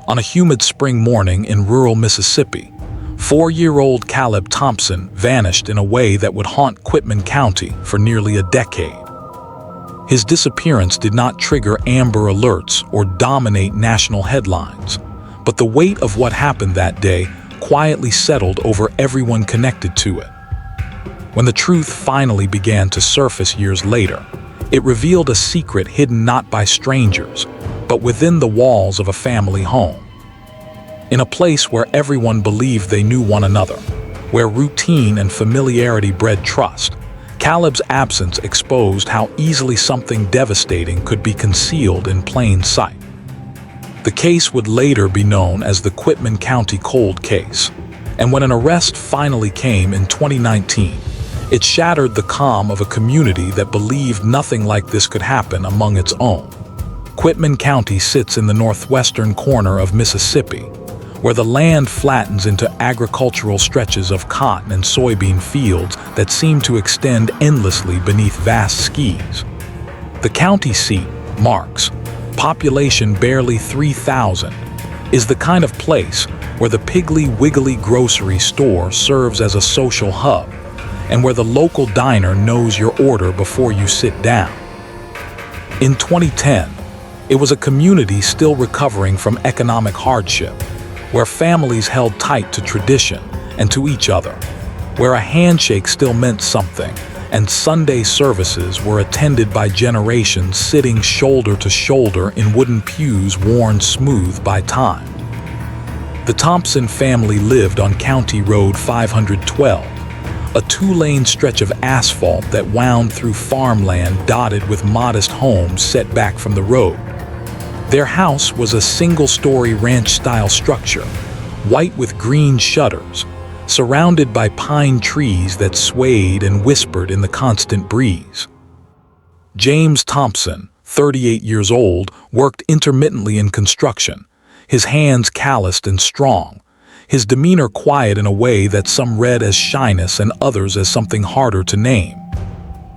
On a humid spring morning in rural Mississippi, 4-year-old Caleb Thompson vanished in a way that would haunt Quitman County for nearly a decade. His disappearance did not trigger Amber Alerts or dominate national headlines, but the weight of what happened that day quietly settled over everyone connected to it. When the truth finally began to surface years later, it revealed a secret hidden not by strangers, but within the walls of a family home. In a place where everyone believed they knew one another, where routine and familiarity bred trust, Caleb's absence exposed how easily something devastating could be concealed in plain sight. The case would later be known as the Quitman County Cold Case, and when an arrest finally came in 2019, it shattered the calm of a community that believed nothing like this could happen among its own. Quitman County sits in the northwestern corner of Mississippi, where the land flattens into agricultural stretches of cotton and soybean fields that seem to extend endlessly beneath vast skies. The county seat, Marks, population barely 3,000, is the kind of place where the Piggly Wiggly grocery store serves as a social hub, and where the local diner knows your order before you sit down. In 2010, it was a community still recovering from economic hardship, where families held tight to tradition and to each other, where a handshake still meant something, and Sunday services were attended by generations sitting shoulder to shoulder in wooden pews worn smooth by time. The Thompson family lived on County Road 512, a 2-lane stretch of asphalt that wound through farmland dotted with modest homes set back from the road. Their house was a single-story ranch-style structure, white with green shutters, surrounded by pine trees that swayed and whispered in the constant breeze. James Thompson, 38 years old, worked intermittently in construction, his hands calloused and strong, his demeanor quiet in a way that some read as shyness and others as something harder to name.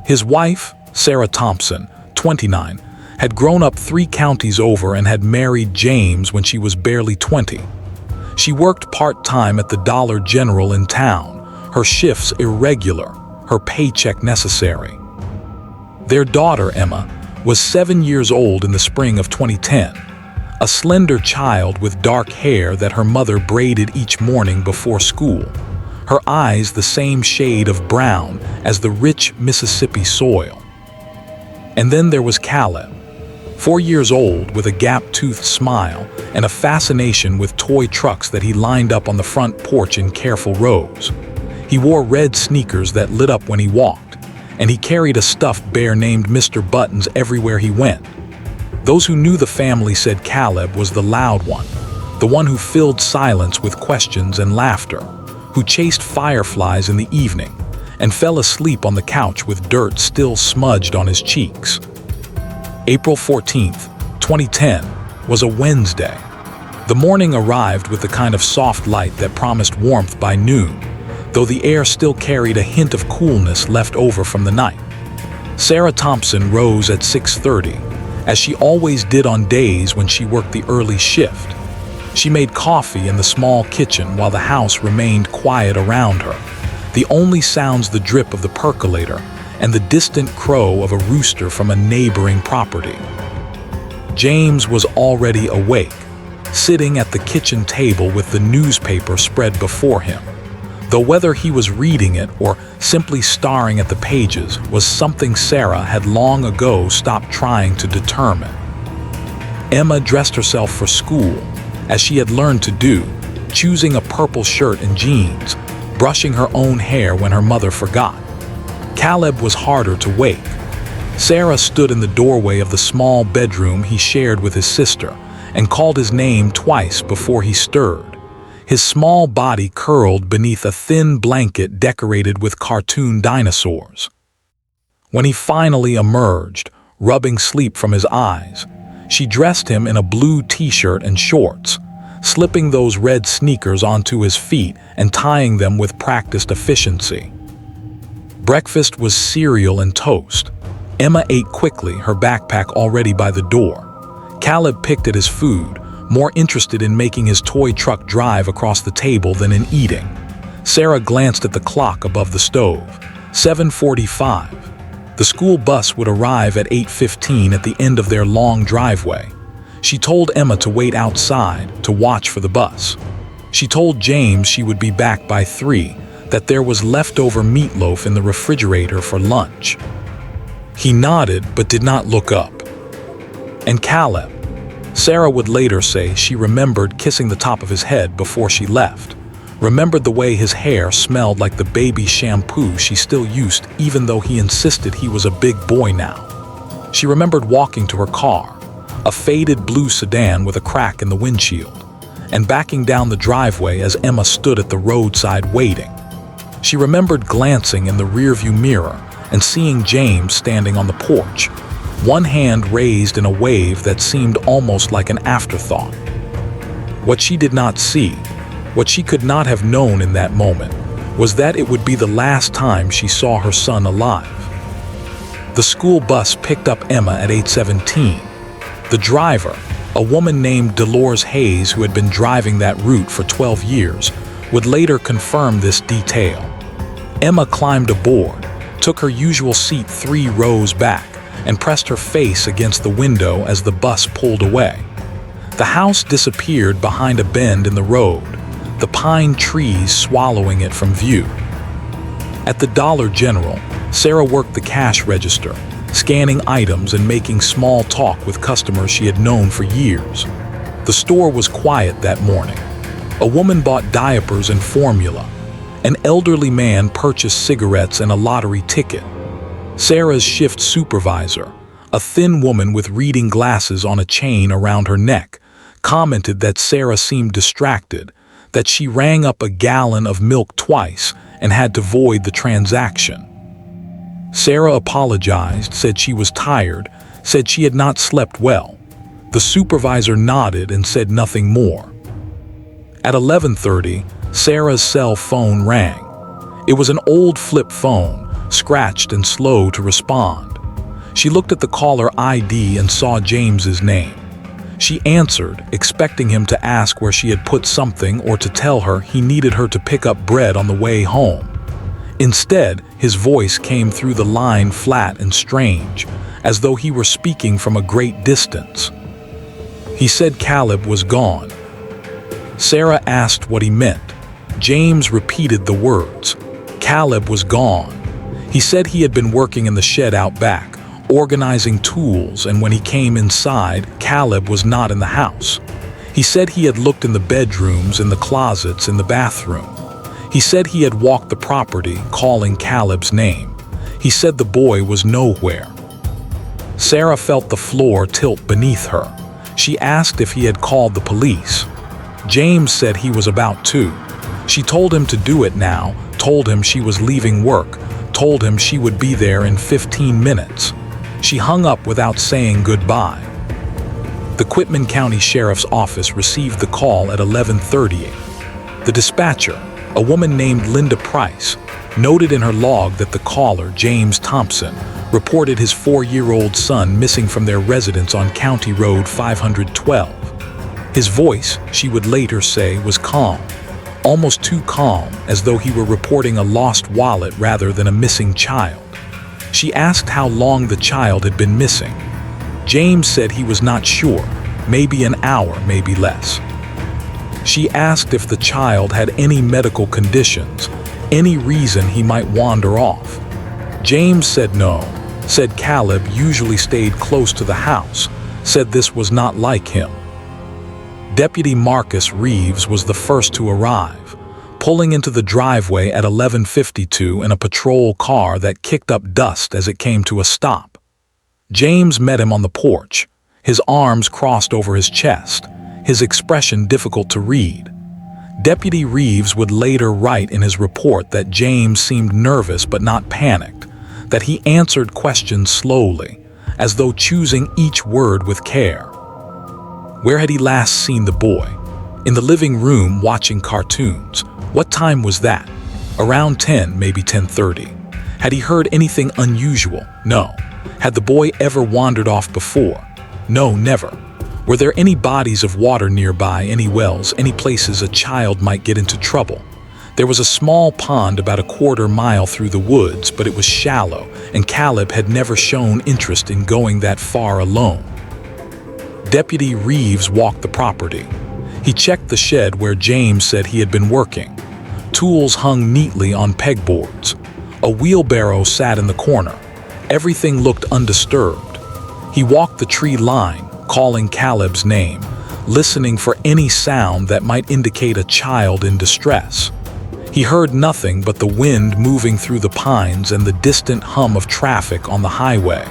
His wife, Sarah Thompson, 29, had grown up 3 counties over and had married James when she was barely 20. She worked part-time at the Dollar General in town, her shifts irregular, her paycheck necessary. Their daughter, Emma, was 7 years old in the spring of 2010, a slender child with dark hair that her mother braided each morning before school, her eyes the same shade of brown as the rich Mississippi soil. And then there was Caleb, 4 years old with a gap-toothed smile and a fascination with toy trucks that he lined up on the front porch in careful rows. He wore red sneakers that lit up when he walked, and he carried a stuffed bear named Mr. Buttons everywhere he went. Those who knew the family said Caleb was the loud one, the one who filled silence with questions and laughter, who chased fireflies in the evening and fell asleep on the couch with dirt still smudged on his cheeks. April 14th, 2010, was a Wednesday. The morning arrived with the kind of soft light that promised warmth by noon, though the air still carried a hint of coolness left over from the night. Sarah Thompson rose at 6:30, as she always did on days when she worked the early shift. She made coffee in the small kitchen while the house remained quiet around her, the only sounds the drip of the percolator and the distant crow of a rooster from a neighboring property. James was already awake, sitting at the kitchen table with the newspaper spread before him, though whether he was reading it or simply staring at the pages was something Sarah had long ago stopped trying to determine. Emma dressed herself for school, as she had learned to do, choosing a purple shirt and jeans, brushing her own hair when her mother forgot. Caleb was harder to wake. Sarah stood in the doorway of the small bedroom he shared with his sister and called his name twice before he stirred, his small body curled beneath a thin blanket decorated with cartoon dinosaurs. When he finally emerged, rubbing sleep from his eyes, she dressed him in a blue t-shirt and shorts, slipping those red sneakers onto his feet and tying them with practiced efficiency. Breakfast was cereal and toast. Emma ate quickly, her backpack already by the door. Caleb picked at his food, more interested in making his toy truck drive across the table than in eating. Sarah glanced at the clock above the stove. 7:45. The school bus would arrive at 8:15 at the end of their long driveway. She told Emma to wait outside to watch for the bus. She told James she would be back by 3, that there was leftover meatloaf in the refrigerator for lunch. He nodded but did not look up. And Caleb. Sarah would later say she remembered kissing the top of his head before she left, remembered the way his hair smelled like the baby shampoo she still used even though he insisted he was a big boy now. She remembered walking to her car, a faded blue sedan with a crack in the windshield, and backing down the driveway as Emma stood at the roadside waiting. She remembered glancing in the rearview mirror and seeing James standing on the porch, one hand raised in a wave that seemed almost like an afterthought. What she did not see, what she could not have known in that moment, was that it would be the last time she saw her son alive. The school bus picked up Emma at 8:17. The driver, a woman named Dolores Hayes who had been driving that route for 12 years, would later confirm this detail. Emma climbed aboard, took her usual seat 3 rows back, and pressed her face against the window as the bus pulled away. The house disappeared behind a bend in the road, the pine trees swallowing it from view. At the Dollar General, Sarah worked the cash register, scanning items and making small talk with customers she had known for years. The store was quiet that morning. A woman bought diapers and formula. An elderly man purchased cigarettes and a lottery ticket. Sarah's shift supervisor, a thin woman with reading glasses on a chain around her neck, commented that Sarah seemed distracted, that she rang up a gallon of milk twice and had to void the transaction. Sarah apologized, said she was tired, said she had not slept well. The supervisor nodded and said nothing more. At 11:30, Sarah's cell phone rang. It was an old flip phone, scratched and slow to respond. She looked at the caller ID and saw James's name. She answered, expecting him to ask where she had put something or to tell her he needed her to pick up bread on the way home. Instead, his voice came through the line flat and strange, as though he were speaking from a great distance. He said Caleb was gone. Sarah asked what he meant. James repeated the words. Caleb was gone. He said he had been working in the shed out back, organizing tools, and when he came inside, Caleb was not in the house. He said he had looked in the bedrooms, in the closets, in the bathroom. He said he had walked the property, calling Caleb's name. He said the boy was nowhere. Sarah felt the floor tilt beneath her. She asked if he had called the police. James said he was about to. She told him to do it now, told him she was leaving work, told him she would be there in 15 minutes. She hung up without saying goodbye. The Quitman County Sheriff's Office received the call at 11:38. The dispatcher, a woman named Linda Price, noted in her log that the caller, James Thompson, reported his 4-year-old son missing from their residence on County Road 512. His voice, she would later say, was calm, almost too calm, as though he were reporting a lost wallet rather than a missing child. She asked how long the child had been missing. James said he was not sure, maybe an hour, maybe less. She asked if the child had any medical conditions, any reason he might wander off. James said no, said Caleb usually stayed close to the house, said this was not like him. Deputy Marcus Reeves was the first to arrive, pulling into the driveway at 11:52 in a patrol car that kicked up dust as it came to a stop. James met him on the porch, his arms crossed over his chest, his expression difficult to read. Deputy Reeves would later write in his report that James seemed nervous but not panicked, that he answered questions slowly, as though choosing each word with care. Where had he last seen the boy? In the living room watching cartoons. What time was that? Around 10, maybe 10:30. Had he heard anything unusual? No. Had the boy ever wandered off before? No, never. Were there any bodies of water nearby, any wells, any places a child might get into trouble? There was a small pond about a quarter mile through the woods, but it was shallow, and Caleb had never shown interest in going that far alone. Deputy Reeves walked the property. He checked the shed where James said he had been working. Tools hung neatly on pegboards. A wheelbarrow sat in the corner. Everything looked undisturbed. He walked the tree line, calling Caleb's name, listening for any sound that might indicate a child in distress. He heard nothing but the wind moving through the pines and the distant hum of traffic on the highway.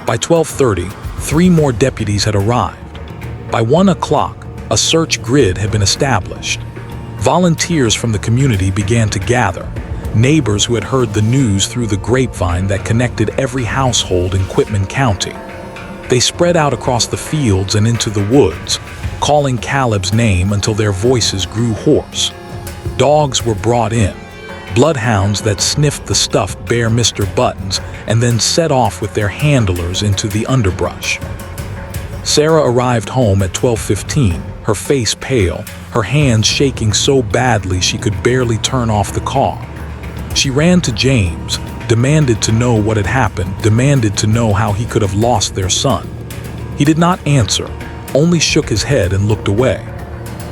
By 12:30, 3 more deputies had arrived. By 1 o'clock, a search grid had been established. Volunteers from the community began to gather, neighbors who had heard the news through the grapevine that connected every household in Quitman County. They spread out across the fields and into the woods, calling Caleb's name until their voices grew hoarse. Dogs were brought in, bloodhounds that sniffed the stuffed bare Mr. Buttons and then set off with their handlers into the underbrush. Sarah arrived home at 12:15, her face pale, her hands shaking so badly she could barely turn off the car. She ran to James, demanded to know what had happened, demanded to know how he could have lost their son. He did not answer, only shook his head and looked away.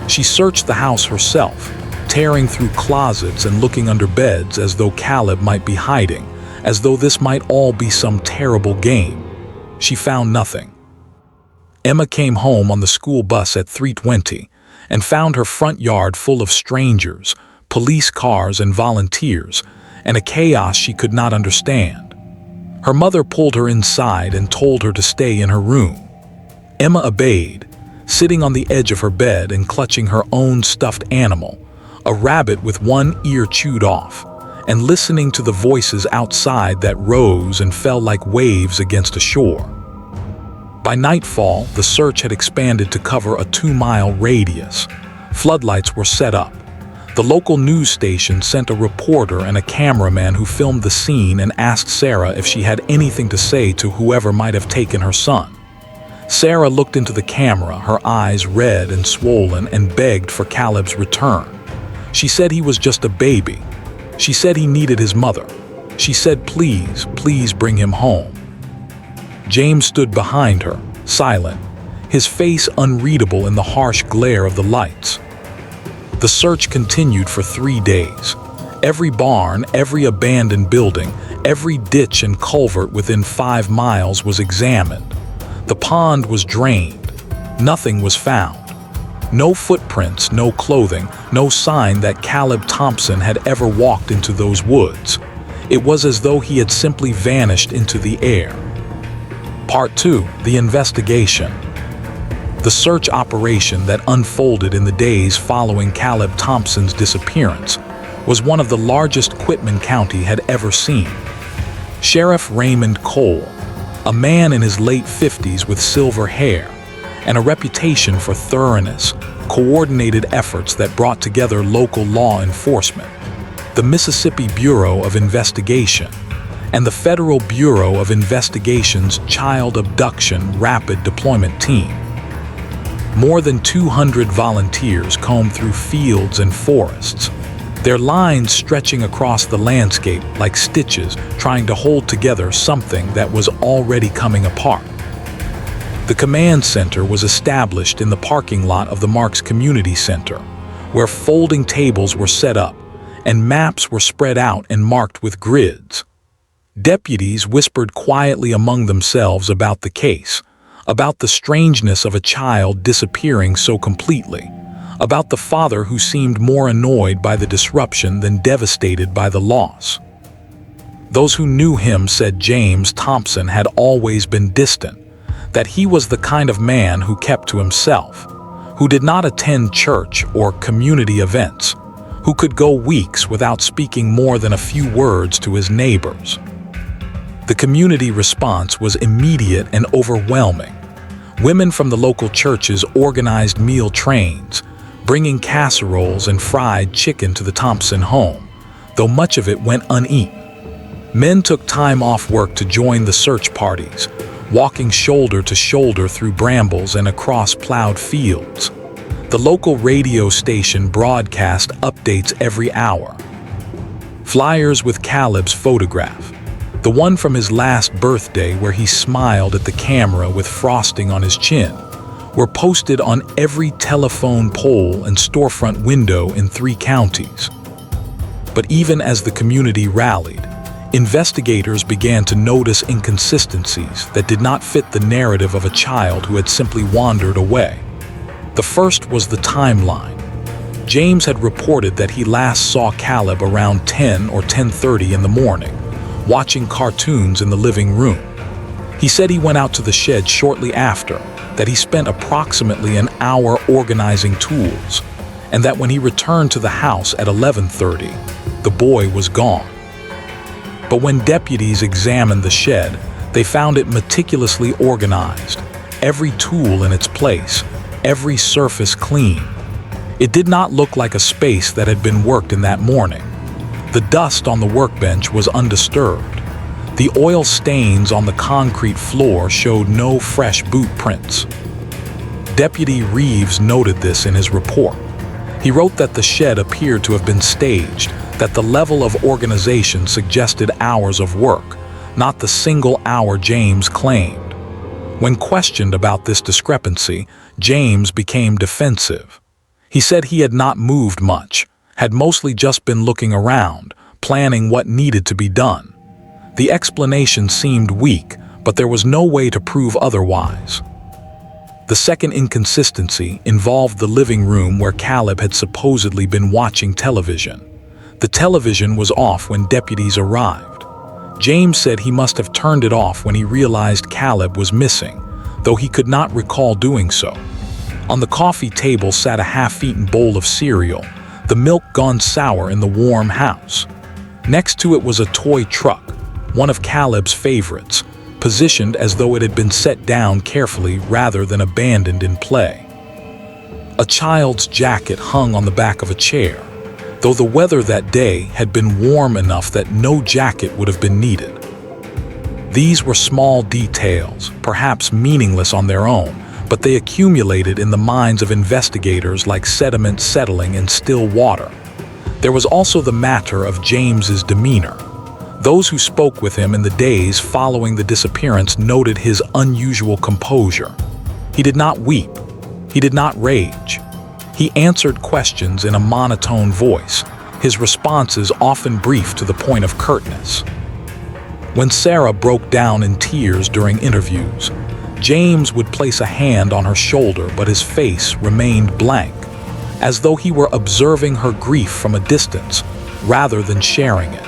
She searched the house herself, tearing through closets and looking under beds as though Caleb might be hiding, as though this might all be some terrible game. She found nothing. Emma came home on the school bus at 3:20 and found her front yard full of strangers, police cars and volunteers, and a chaos she could not understand. Her mother pulled her inside and told her to stay in her room. Emma obeyed, sitting on the edge of her bed and clutching her own stuffed animal, a rabbit with one ear chewed off, and listening to the voices outside that rose and fell like waves against a shore. By nightfall, the search had expanded to cover a 2-mile radius. Floodlights were set up. The local news station sent a reporter and a cameraman who filmed the scene and asked Sarah if she had anything to say to whoever might have taken her son. Sarah looked into the camera, her eyes red and swollen, and begged for Caleb's return. She said he was just a baby. She said he needed his mother. She said, "Please, please bring him home." James stood behind her, silent, his face unreadable in the harsh glare of the lights. The search continued for 3 days. Every barn, every abandoned building, every ditch and culvert within 5 miles was examined. The pond was drained. Nothing was found. No footprints, no clothing, no sign that Caleb Thompson had ever walked into those woods. It was as though he had simply vanished into the air. Part 2, the investigation. The search operation that unfolded in the days following Caleb Thompson's disappearance was one of the largest Quitman County had ever seen. Sheriff Raymond Cole, a man in his late 50s with silver hair, and a reputation for thoroughness, coordinated efforts that brought together local law enforcement, the Mississippi Bureau of Investigation, and the Federal Bureau of Investigation's Child Abduction Rapid Deployment Team. More than 200 volunteers combed through fields and forests, their lines stretching across the landscape like stitches trying to hold together something that was already coming apart. The command center was established in the parking lot of the Marks Community Center, where folding tables were set up and maps were spread out and marked with grids. Deputies whispered quietly among themselves about the case, about the strangeness of a child disappearing so completely, about the father who seemed more annoyed by the disruption than devastated by the loss. Those who knew him said James Thompson had always been distant, that he was the kind of man who kept to himself, who did not attend church or community events, who could go weeks without speaking more than a few words to his neighbors. The community response was immediate and overwhelming. Women from the local churches organized meal trains, bringing casseroles and fried chicken to the Thompson home, though much of it went uneaten. Men took time off work to join the search parties, walking shoulder to shoulder through brambles and across plowed fields. The local radio station broadcast updates every hour. Flyers with Caleb's photograph, the one from his last birthday where he smiled at the camera with frosting on his chin, were posted on every telephone pole and storefront window in 3 counties. But even as the community rallied, investigators began to notice inconsistencies that did not fit the narrative of a child who had simply wandered away. The first was the timeline. James had reported that he last saw Caleb around 10 or 10:30 in the morning, watching cartoons in the living room. He said he went out to the shed shortly after, that he spent approximately an hour organizing tools, and that when he returned to the house at 11:30, the boy was gone. But when deputies examined the shed, they found it meticulously organized, every tool in its place, every surface clean. It did not look like a space that had been worked in that morning. The dust on the workbench was undisturbed. The oil stains on the concrete floor showed no fresh boot prints. Deputy Reeves noted this in his report. He wrote that the shed appeared to have been staged, that the level of organization suggested hours of work, not the single hour James claimed. When questioned about this discrepancy, James became defensive. He said he had not moved much, had mostly just been looking around, planning what needed to be done. The explanation seemed weak, but there was no way to prove otherwise. The second inconsistency involved the living room where Caleb had supposedly been watching television. The television was off when deputies arrived. James said he must have turned it off when he realized Caleb was missing, though he could not recall doing so. On the coffee table sat a half-eaten bowl of cereal, the milk gone sour in the warm house. Next to it was a toy truck, one of Caleb's favorites, positioned as though it had been set down carefully rather than abandoned in play. A child's jacket hung on the back of a chair, though the weather that day had been warm enough that no jacket would have been needed. These were small details, perhaps meaningless on their own, but they accumulated in the minds of investigators like sediment settling in still water. There was also the matter of James's demeanor. Those who spoke with him in the days following the disappearance noted his unusual composure. He did not weep. He did not rage. He answered questions in a monotone voice, his responses often brief to the point of curtness. When Sarah broke down in tears during interviews, James would place a hand on her shoulder, but his face remained blank, as though he were observing her grief from a distance rather than sharing it.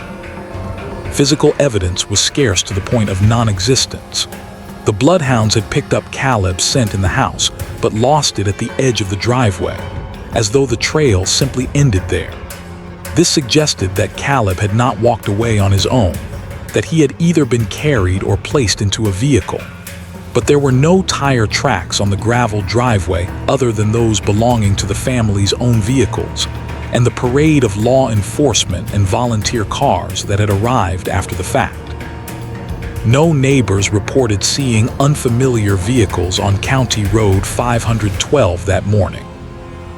Physical evidence was scarce to the point of non-existence. The bloodhounds had picked up Caleb's scent in the house, but lost it at the edge of the driveway, as though the trail simply ended there. This suggested that Caleb had not walked away on his own, that he had either been carried or placed into a vehicle. But there were no tire tracks on the gravel driveway other than those belonging to the family's own vehicles, and the parade of law enforcement and volunteer cars that had arrived after the fact. No neighbors reported seeing unfamiliar vehicles on County Road 512 that morning.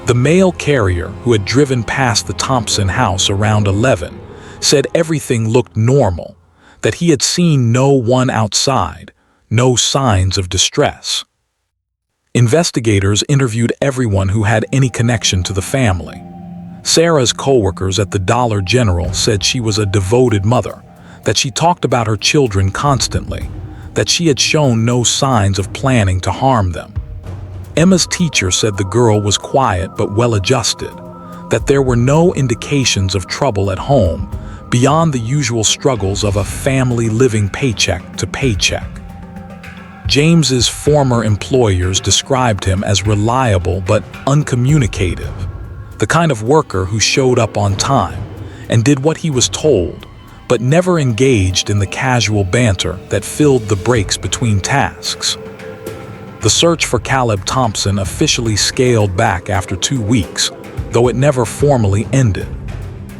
The mail carrier, who had driven past the Thompson house around 11, said everything looked normal, that he had seen no one outside, no signs of distress. Investigators interviewed everyone who had any connection to the family. Sarah's co-workers at the Dollar General said she was a devoted mother, that she talked about her children constantly, that she had shown no signs of planning to harm them. Emma's teacher said the girl was quiet but well-adjusted, that there were no indications of trouble at home beyond the usual struggles of a family living paycheck to paycheck. James's former employers described him as reliable but uncommunicative, the kind of worker who showed up on time and did what he was told, but never engaged in the casual banter that filled the breaks between tasks. The search for Caleb Thompson officially scaled back after 2 weeks, though it never formally ended.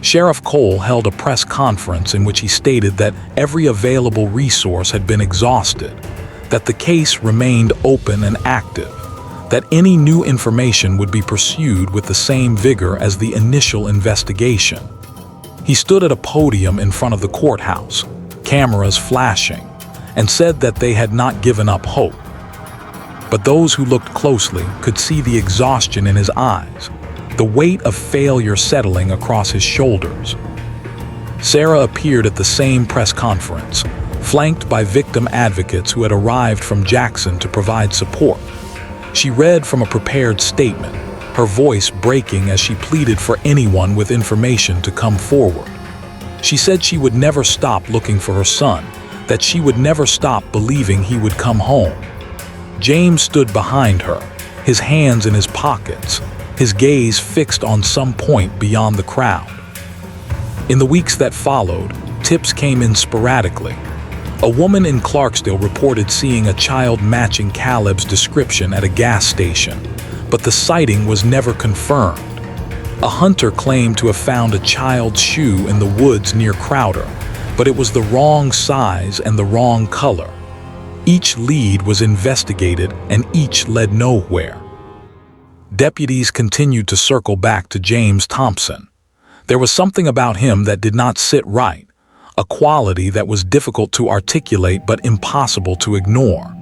Sheriff Cole held a press conference in which he stated that every available resource had been exhausted, that the case remained open and active, that any new information would be pursued with the same vigor as the initial investigation. He stood at a podium in front of the courthouse, cameras flashing, and said that they had not given up hope. But those who looked closely could see the exhaustion in his eyes, the weight of failure settling across his shoulders. Sarah appeared at the same press conference, flanked by victim advocates who had arrived from Jackson to provide support. She read from a prepared statement, her voice breaking as she pleaded for anyone with information to come forward. She said she would never stop looking for her son, that she would never stop believing he would come home. James stood behind her, his hands in his pockets, his gaze fixed on some point beyond the crowd. In the weeks that followed, tips came in sporadically. A woman in Clarksdale reported seeing a child matching Caleb's description at a gas station, but the sighting was never confirmed. A hunter claimed to have found a child's shoe in the woods near Crowder, but it was the wrong size and the wrong color. Each lead was investigated and each led nowhere. Deputies continued to circle back to James Thompson. There was something about him that did not sit right, a quality that was difficult to articulate but impossible to ignore.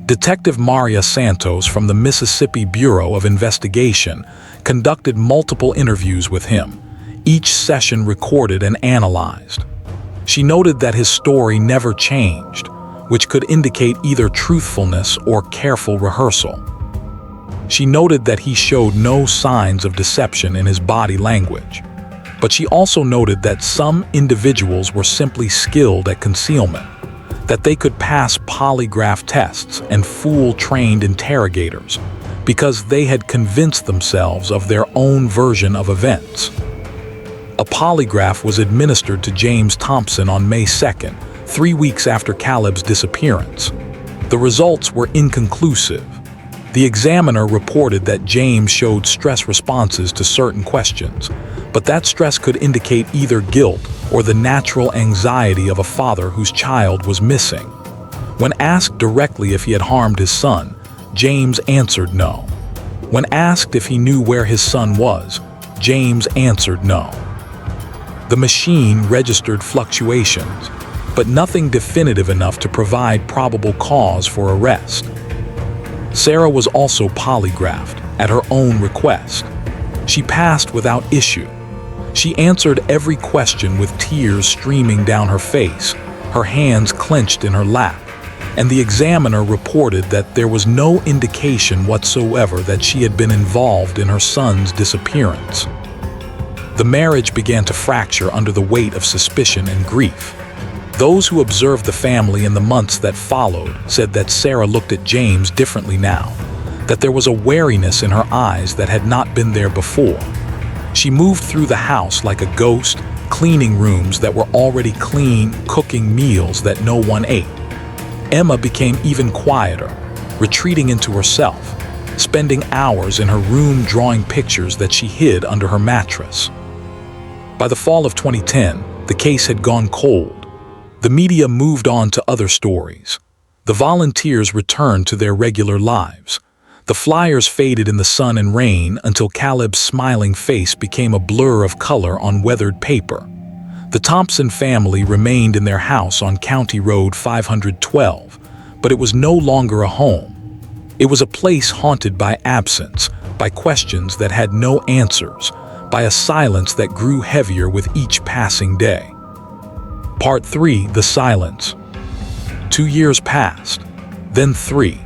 Detective Maria Santos from the Mississippi Bureau of Investigation conducted multiple interviews with him, each session recorded and analyzed. She noted that his story never changed, which could indicate either truthfulness or careful rehearsal. She noted that he showed no signs of deception in his body language, but she also noted that some individuals were simply skilled at concealment, that they could pass polygraph tests and fool trained interrogators because they had convinced themselves of their own version of events. A polygraph was administered to James Thompson on May 2nd, 3 weeks after Caleb's disappearance. The results were inconclusive. The examiner reported that James showed stress responses to certain questions, but that stress could indicate either guilt or the natural anxiety of a father whose child was missing. When asked directly if he had harmed his son, James answered no. When asked if he knew where his son was, James answered no. The machine registered fluctuations, but nothing definitive enough to provide probable cause for arrest. Sarah was also polygraphed at her own request. She passed without issue. She answered every question with tears streaming down her face, her hands clenched in her lap, and the examiner reported that there was no indication whatsoever that she had been involved in her son's disappearance. The marriage began to fracture under the weight of suspicion and grief. Those who observed the family in the months that followed said that Sarah looked at James differently now, that there was a wariness in her eyes that had not been there before. She moved through the house like a ghost, cleaning rooms that were already clean, cooking meals that no one ate. Emma became even quieter, retreating into herself, spending hours in her room drawing pictures that she hid under her mattress. By the fall of 2010, the case had gone cold. The media moved on to other stories. The volunteers returned to their regular lives. The flyers faded in the sun and rain until Caleb's smiling face became a blur of color on weathered paper. The Thompson family remained in their house on County Road 512, but it was no longer a home. It was a place haunted by absence, by questions that had no answers, by a silence that grew heavier with each passing day. Part 3, The Silence. 2 years passed, then 3.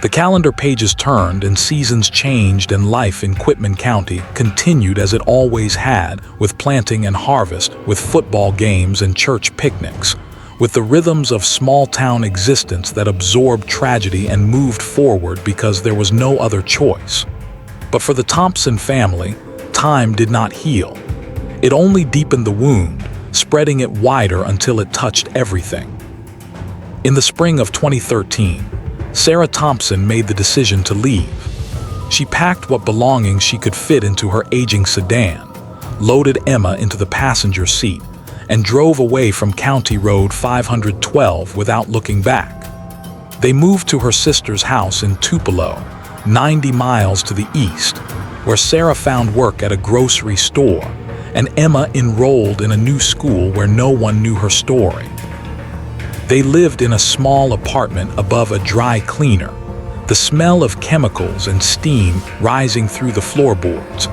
The calendar pages turned and seasons changed, and life in Quitman County continued as it always had, with planting and harvest, with football games and church picnics, with the rhythms of small-town existence that absorbed tragedy and moved forward because there was no other choice. But for the Thompson family, time did not heal. It only deepened the wound, spreading it wider until it touched everything. In the spring of 2013, Sarah Thompson made the decision to leave. She packed what belongings she could fit into her aging sedan, loaded Emma into the passenger seat, and drove away from County Road 512 without looking back. They moved to her sister's house in Tupelo, 90 miles to the east, where Sarah found work at a grocery store, and Emma enrolled in a new school where no one knew her story. They lived in a small apartment above a dry cleaner, the smell of chemicals and steam rising through the floorboards,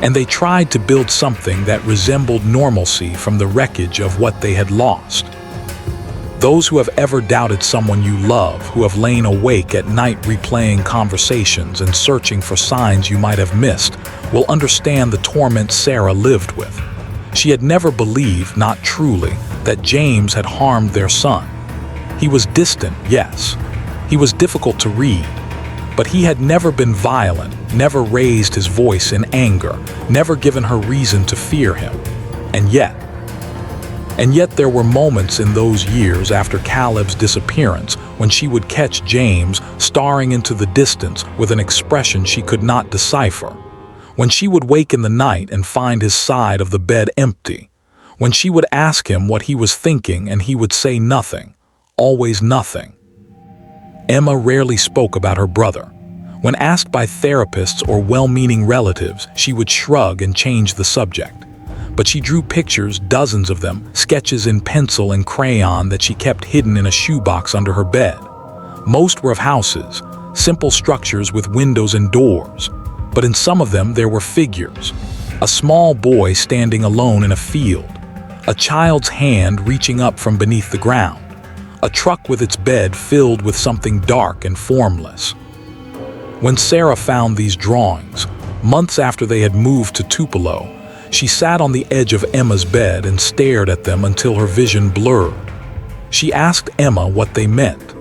and they tried to build something that resembled normalcy from the wreckage of what they had lost. Those who have ever doubted someone you love, who have lain awake at night replaying conversations and searching for signs you might have missed, will understand the torment Sarah lived with. She had never believed, not truly, that James had harmed their son. He was distant, yes. He was difficult to read. But he had never been violent, never raised his voice in anger, never given her reason to fear him. And yet there were moments in those years after Caleb's disappearance when she would catch James staring into the distance with an expression she could not decipher. When she would wake in the night and find his side of the bed empty. When she would ask him what he was thinking and he would say nothing, always nothing. Emma rarely spoke about her brother. When asked by therapists or well-meaning relatives, she would shrug and change the subject. But she drew pictures, dozens of them, sketches in pencil and crayon that she kept hidden in a shoebox under her bed. Most were of houses, simple structures with windows and doors. But in some of them there were figures. A small boy standing alone in a field. A child's hand reaching up from beneath the ground. A truck with its bed filled with something dark and formless. When Sarah found these drawings, months after they had moved to Tupelo, she sat on the edge of Emma's bed and stared at them until her vision blurred. She asked Emma what they meant.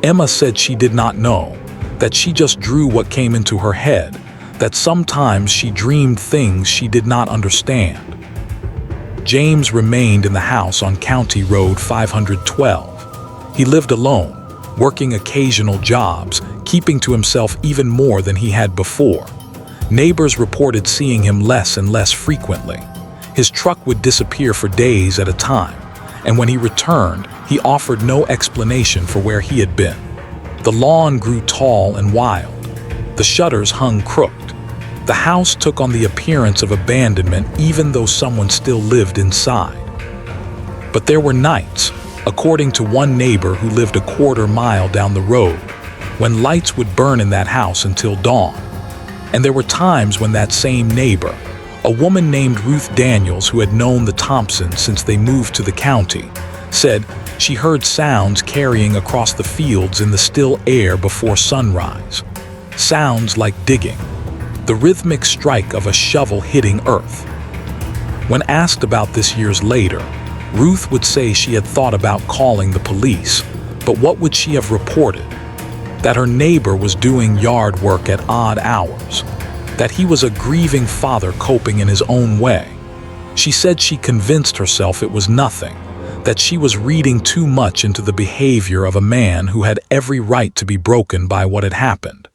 Emma said she did not know, that she just drew what came into her head, that sometimes she dreamed things she did not understand. James remained in the house on County Road 512. He lived alone, working occasional jobs, keeping to himself even more than he had before. Neighbors reported seeing him less and less frequently. His truck would disappear for days at a time, and when he returned, he offered no explanation for where he had been. The lawn grew tall and wild. The shutters hung crooked. The house took on the appearance of abandonment even though someone still lived inside. But there were nights, according to one neighbor who lived a quarter-mile down the road, when lights would burn in that house until dawn. And there were times when that same neighbor, a woman named Ruth Daniels who had known the Thompsons since they moved to the county, said she heard sounds carrying across the fields in the still air before sunrise. Sounds like digging, the rhythmic strike of a shovel hitting earth. When asked about this years later, Ruth would say she had thought about calling the police, but what would she have reported? That her neighbor was doing yard work at odd hours, that he was a grieving father coping in his own way. She said she convinced herself it was nothing, that she was reading too much into the behavior of a man who had every right to be broken by what had happened.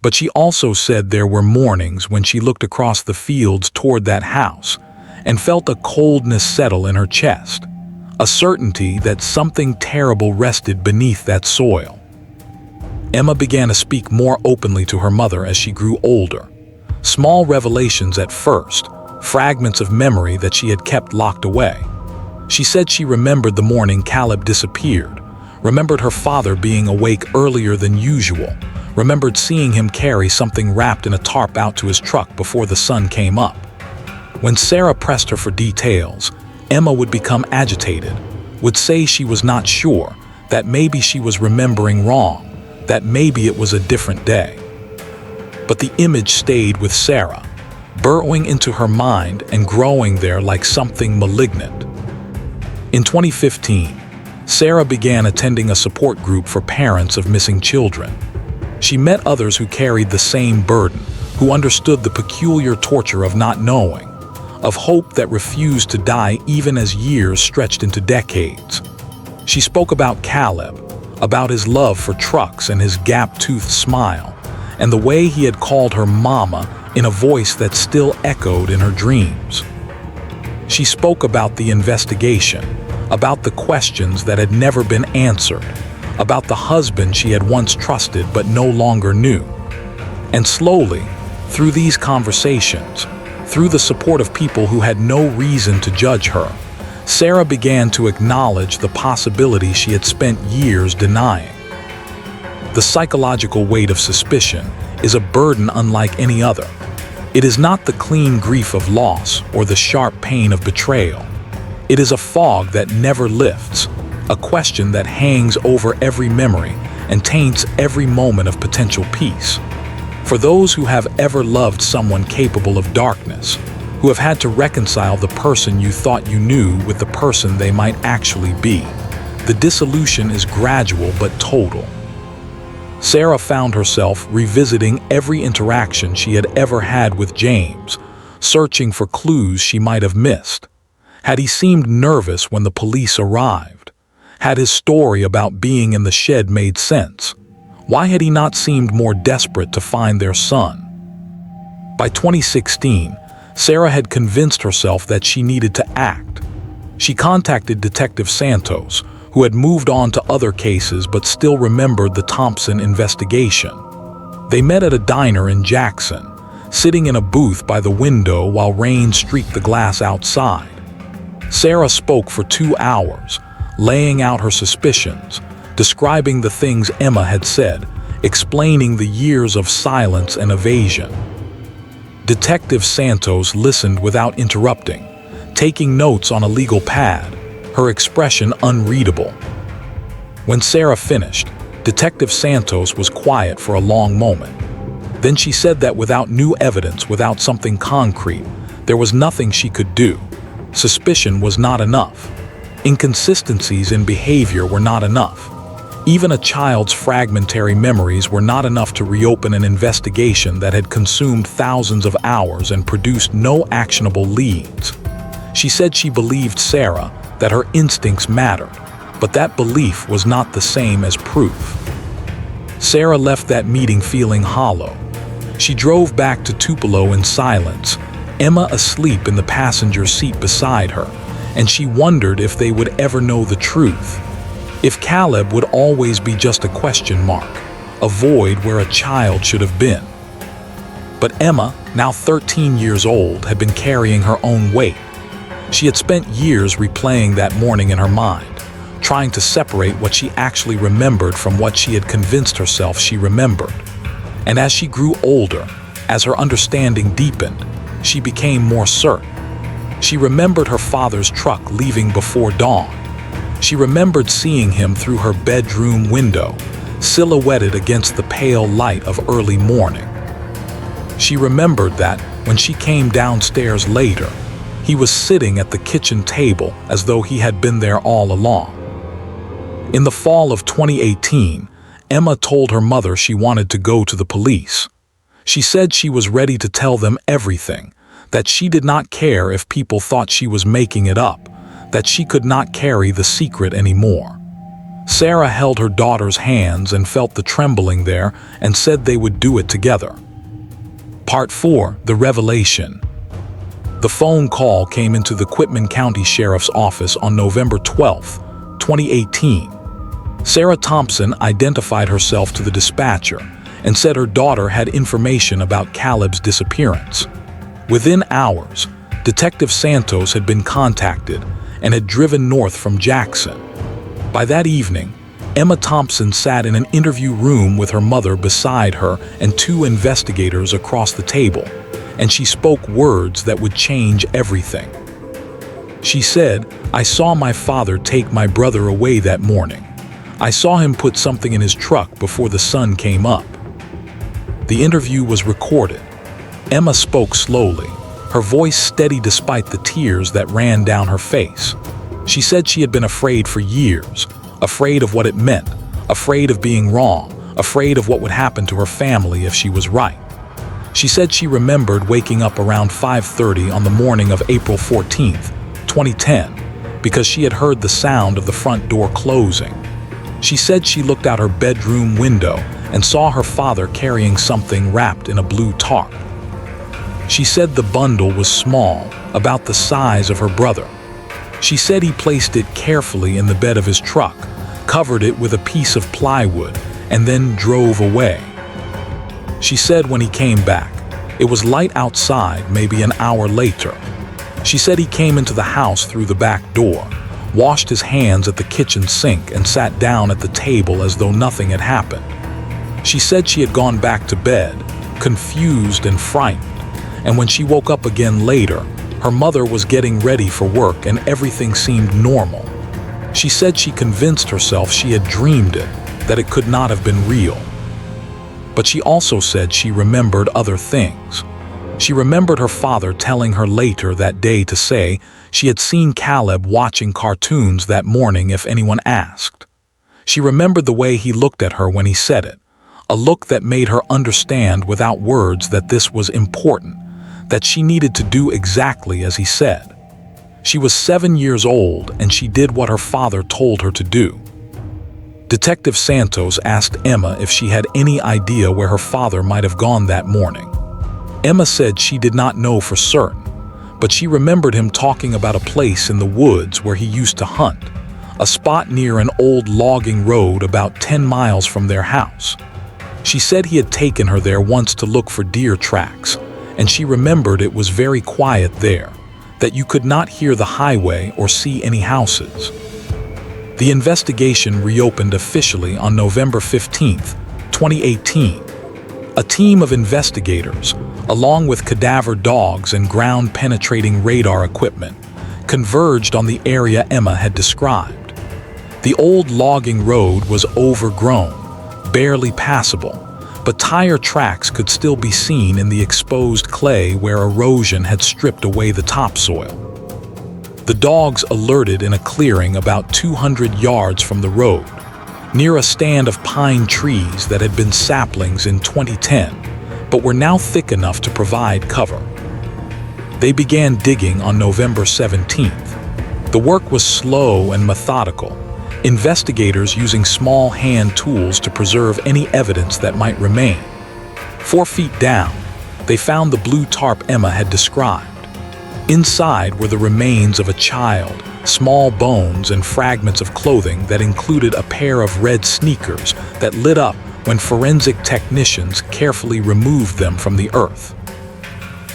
But she also said there were mornings when she looked across the fields toward that house and felt a coldness settle in her chest, a certainty that something terrible rested beneath that soil. Emma began to speak more openly to her mother as she grew older. Small revelations at first, fragments of memory that she had kept locked away. She said she remembered the morning Caleb disappeared, remembered her father being awake earlier than usual, remembered seeing him carry something wrapped in a tarp out to his truck before the sun came up. When Sarah pressed her for details, Emma would become agitated, would say she was not sure, that maybe she was remembering wrong, that maybe it was a different day. But the image stayed with Sarah, burrowing into her mind and growing there like something malignant. In 2015, Sarah began attending a support group for parents of missing children. She met others who carried the same burden, who understood the peculiar torture of not knowing, of hope that refused to die even as years stretched into decades. She spoke about Caleb, about his love for trucks and his gap-toothed smile, and the way he had called her mama in a voice that still echoed in her dreams. She spoke about the investigation, about the questions that had never been answered, about the husband she had once trusted but no longer knew. And slowly, through these conversations, through the support of people who had no reason to judge her, Sarah began to acknowledge the possibility she had spent years denying. The psychological weight of suspicion is a burden unlike any other. It is not the clean grief of loss or the sharp pain of betrayal. It is a fog that never lifts, a question that hangs over every memory and taints every moment of potential peace. For those who have ever loved someone capable of darkness, who have had to reconcile the person you thought you knew with the person they might actually be, the dissolution is gradual but total. Sarah found herself revisiting every interaction she had ever had with James, searching for clues she might have missed. Had he seemed nervous when the police arrived? Had his story about being in the shed made sense? Why had he not seemed more desperate to find their son? By 2016, Sarah had convinced herself that she needed to act. She contacted Detective Santos, who had moved on to other cases but still remembered the Thompson investigation. They met at a diner in Jackson, sitting in a booth by the window while rain streaked the glass outside. Sarah spoke for 2 hours, laying out her suspicions, describing the things Emma had said, explaining the years of silence and evasion. Detective Santos listened without interrupting, taking notes on a legal pad, her expression unreadable. When Sarah finished, Detective Santos was quiet for a long moment. Then she said that without new evidence, without something concrete, there was nothing she could do. Suspicion was not enough. Inconsistencies in behavior were not enough. Even a child's fragmentary memories were not enough to reopen an investigation that had consumed thousands of hours and produced no actionable leads. She said she believed Sarah, that her instincts mattered, but that belief was not the same as proof. Sarah left that meeting feeling hollow. She drove back to Tupelo in silence, Emma asleep in the passenger seat beside her, and she wondered if they would ever know the truth. If Caleb would always be just a question mark, a void where a child should have been. But Emma, now 13 years old, had been carrying her own weight. She had spent years replaying that morning in her mind, trying to separate what she actually remembered from what she had convinced herself she remembered. And as she grew older, as her understanding deepened, she became more certain. She remembered her father's truck leaving before dawn. She remembered seeing him through her bedroom window, silhouetted against the pale light of early morning. She remembered that, when she came downstairs later, he was sitting at the kitchen table as though he had been there all along. In the fall of 2018, Emma told her mother she wanted to go to the police. She said she was ready to tell them everything, that she did not care if people thought she was making it up, that she could not carry the secret anymore. Sarah held her daughter's hands and felt the trembling there and said they would do it together. Part 4. The Revelation. The phone call came into the Quitman County Sheriff's Office on November 12, 2018. Sarah Thompson identified herself to the dispatcher and said her daughter had information about Caleb's disappearance. Within hours, Detective Santos had been contacted and had driven north from Jackson. By that evening, Emma Thompson sat in an interview room with her mother beside her and 2 investigators across the table, and she spoke words that would change everything. She said, "I saw my father take my brother away that morning. I saw him put something in his truck before the sun came up." The interview was recorded. Emma spoke slowly, her voice steady despite the tears that ran down her face. She said she had been afraid for years, afraid of what it meant, afraid of being wrong, afraid of what would happen to her family if she was right. She said she remembered waking up around 5:30 on the morning of April 14, 2010, because she had heard the sound of the front door closing. She said she looked out her bedroom window and saw her father carrying something wrapped in a blue tarp. She said the bundle was small, about the size of her brother. She said he placed it carefully in the bed of his truck, covered it with a piece of plywood, and then drove away. She said when he came back, it was light outside maybe an hour later. She said he came into the house through the back door, washed his hands at the kitchen sink, and sat down at the table as though nothing had happened. She said she had gone back to bed, confused and frightened, and when she woke up again later, her mother was getting ready for work and everything seemed normal. She said she convinced herself she had dreamed it, that it could not have been real. But she also said she remembered other things. She remembered her father telling her later that day to say she had seen Caleb watching cartoons that morning if anyone asked. She remembered the way he looked at her when he said it, a look that made her understand without words that this was important, that she needed to do exactly as he said. She was 7 years old and she did what her father told her to do. Detective Santos asked Emma if she had any idea where her father might have gone that morning. Emma said she did not know for certain, but she remembered him talking about a place in the woods where he used to hunt, a spot near an old logging road about 10 miles from their house. She said he had taken her there once to look for deer tracks, and she remembered it was very quiet there, that you could not hear the highway or see any houses. The investigation reopened officially on November 15, 2018. A team of investigators, along with cadaver dogs and ground-penetrating radar equipment, converged on the area Emma had described. The old logging road was overgrown, barely passable, but tire tracks could still be seen in the exposed clay where erosion had stripped away the topsoil. The dogs alerted in a clearing about 200 yards from the road, near a stand of pine trees that had been saplings in 2010, but were now thick enough to provide cover. They began digging on November 17th. The work was slow and methodical, investigators using small hand tools to preserve any evidence that might remain. 4 feet down, they found the blue tarp Emma had described. Inside were the remains of a child, small bones and fragments of clothing that included a pair of red sneakers that lit up when forensic technicians carefully removed them from the earth.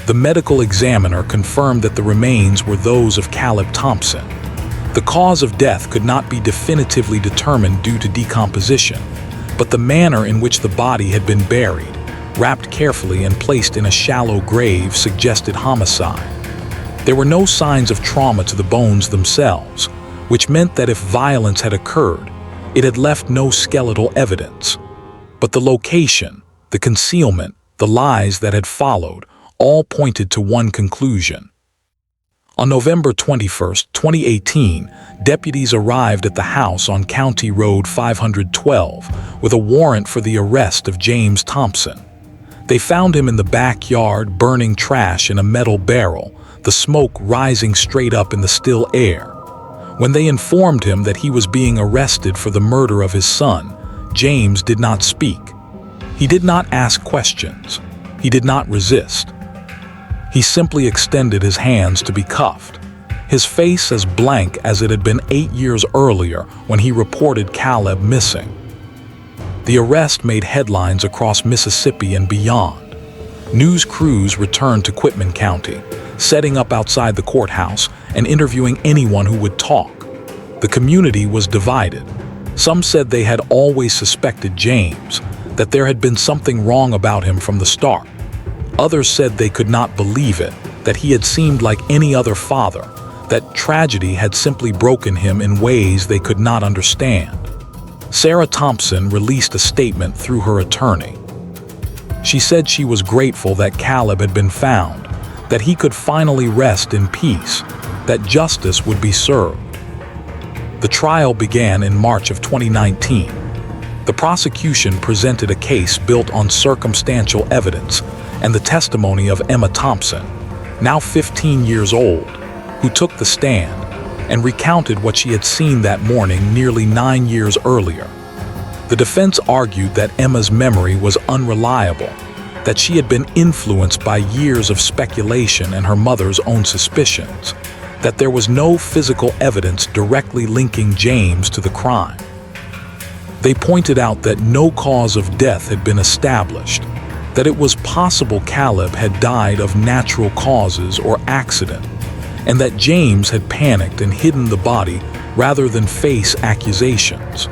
The medical examiner confirmed that the remains were those of Caleb Thompson. The cause of death could not be definitively determined due to decomposition, but the manner in which the body had been buried, wrapped carefully and placed in a shallow grave, suggested homicide. There were no signs of trauma to the bones themselves, which meant that if violence had occurred, it had left no skeletal evidence. But the location, the concealment, the lies that had followed, all pointed to one conclusion. On November 21, 2018, deputies arrived at the house on County Road 512 with a warrant for the arrest of James Thompson. They found him in the backyard burning trash in a metal barrel, the smoke rising straight up in the still air. When they informed him that he was being arrested for the murder of his son, James did not speak. He did not ask questions. He did not resist. He simply extended his hands to be cuffed, his face as blank as it had been 8 years earlier when he reported Caleb missing. The arrest made headlines across Mississippi and beyond. News crews returned to Quitman County, setting up outside the courthouse and interviewing anyone who would talk. The community was divided. Some said they had always suspected James, that there had been something wrong about him from the start. Others said they could not believe it, that he had seemed like any other father, that tragedy had simply broken him in ways they could not understand. Sarah Thompson released a statement through her attorney. She said she was grateful that Caleb had been found, that he could finally rest in peace, that justice would be served. The trial began in March of 2019. The prosecution presented a case built on circumstantial evidence and the testimony of Emma Thompson, now 15 years old, who took the stand and recounted what she had seen that morning nearly 9 years earlier. The defense argued that Emma's memory was unreliable, that she had been influenced by years of speculation and her mother's own suspicions, that there was no physical evidence directly linking James to the crime. They pointed out that no cause of death had been established, that it was possible Caleb had died of natural causes or accident, and that James had panicked and hidden the body rather than face accusations.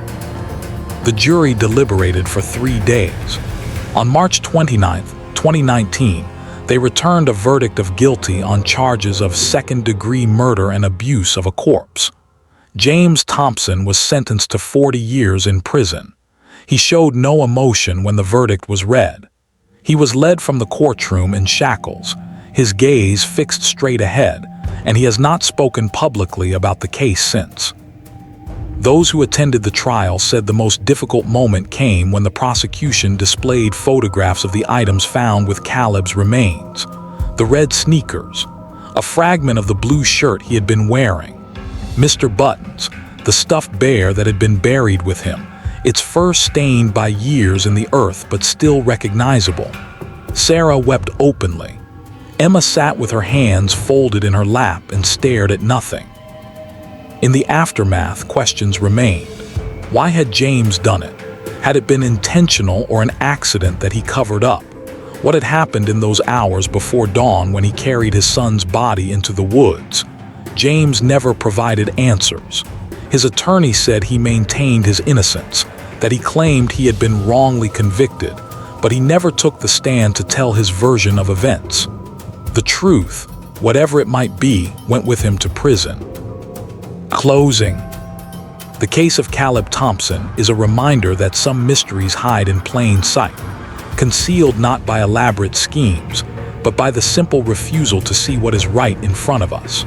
The jury deliberated for 3 days. On March 29, 2019, they returned a verdict of guilty on charges of second-degree murder and abuse of a corpse. James Thompson was sentenced to 40 years in prison. He showed no emotion when the verdict was read. He was led from the courtroom in shackles, his gaze fixed straight ahead, and he has not spoken publicly about the case since. Those who attended the trial said the most difficult moment came when the prosecution displayed photographs of the items found with Caleb's remains. The red sneakers, a fragment of the blue shirt he had been wearing, Mr. Buttons, the stuffed bear that had been buried with him, its fur stained by years in the earth but still recognizable. Sarah wept openly. Emma sat with her hands folded in her lap and stared at nothing. In the aftermath, questions remained. Why had James done it? Had it been intentional or an accident that he covered up? What had happened in those hours before dawn when he carried his son's body into the woods? James never provided answers. His attorney said he maintained his innocence, that he claimed he had been wrongly convicted, but he never took the stand to tell his version of events. The truth, whatever it might be, went with him to prison. Closing. The case of Caleb Thompson is a reminder that some mysteries hide in plain sight, concealed not by elaborate schemes, but by the simple refusal to see what is right in front of us.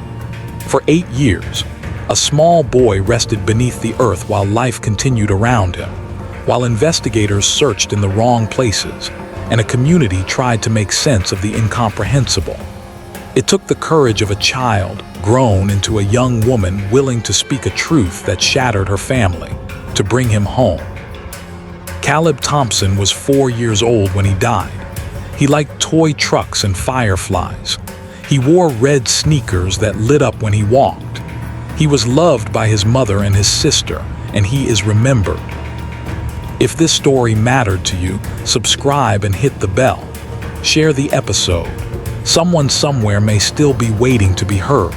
For 8 years, a small boy rested beneath the earth while life continued around him, while investigators searched in the wrong places, and a community tried to make sense of the incomprehensible. It took the courage of a child, grown into a young woman willing to speak a truth that shattered her family, to bring him home. Caleb Thompson was 4 years old when he died. He liked toy trucks and fireflies. He wore red sneakers that lit up when he walked. He was loved by his mother and his sister, and he is remembered. If this story mattered to you, subscribe and hit the bell. Share the episode. Someone somewhere may still be waiting to be heard.